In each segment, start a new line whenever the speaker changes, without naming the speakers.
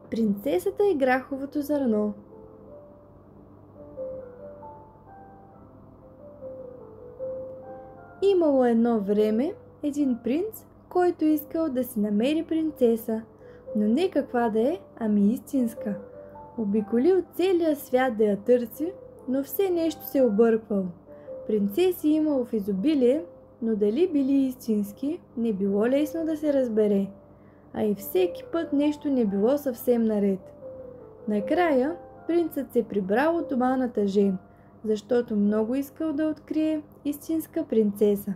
Принцесата и граховото зърно. Имало едно време един принц, който искал да си намери принцеса, но не каква да е, ами истинска. Обиколил целия свят да я търси, но все нещо се обърквал. Принцеси имало в изобилие, но дали били истински, не било лесно да се разбере. А и всеки път нещо не било съвсем наред. Накрая принцът се прибрал от оманата жен, защото много искал да открие истинска принцеса.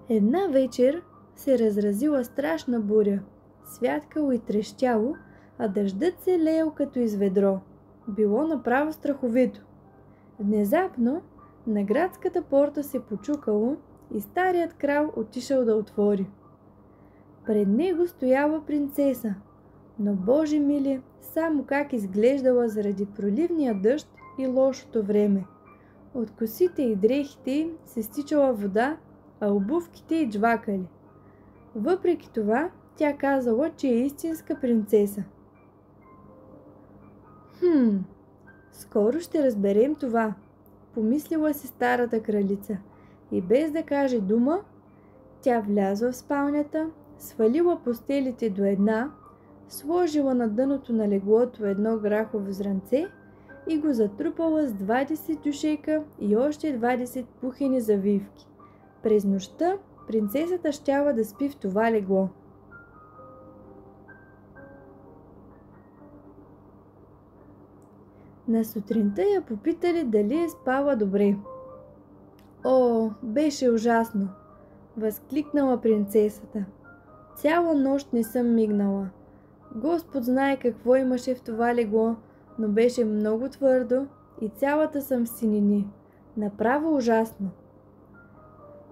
Една вечер се разразила страшна буря, святкало и трещяло, а дъждът се леял като из ведро. Било направо страховито. Внезапно на градската порта се почукало и старият крал отишъл да отвори. Пред него стояла принцеса, но Боже мили, само как изглеждала заради проливния дъжд и лошото време. От косите и дрехите им се стичала вода, а обувките й джвакали. Въпреки това, тя казала, че е истинска принцеса. Скоро ще разберем това, помислила си старата кралица, и без да каже дума, тя влязла в спалнята, свалила постелите до една, сложила на дъното на леглото едно грахово зранце и го затрупала с 20 дюшека и още 20 пухени завивки. През нощта принцесата щяла да спи в това легло. На сутринта я попитали дали е спала добре. О, беше ужасно! Възкликнала принцесата. Цяла нощ не съм мигнала. Господ знае какво имаше в това легло, но беше много твърдо и цялата съм в синини. Направо ужасно.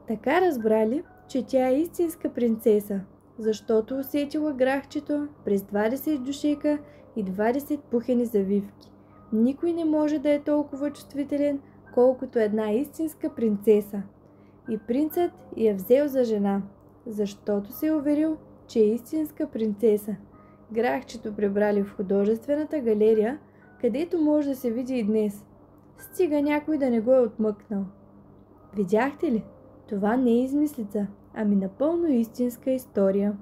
Така разбрали, че тя е истинска принцеса, защото усетила грахчето през 20 дюшека и 20 пухени завивки. Никой не може да е толкова чувствителен, колкото една истинска принцеса. И принцът я взел за жена, защото се е уверил, че е истинска принцеса. Грахчето прибрали в художествената галерия, където може да се види и днес. Стига някой да не го е отмъкнал. Видяхте ли? Това не е измислица, ами напълно истинска история.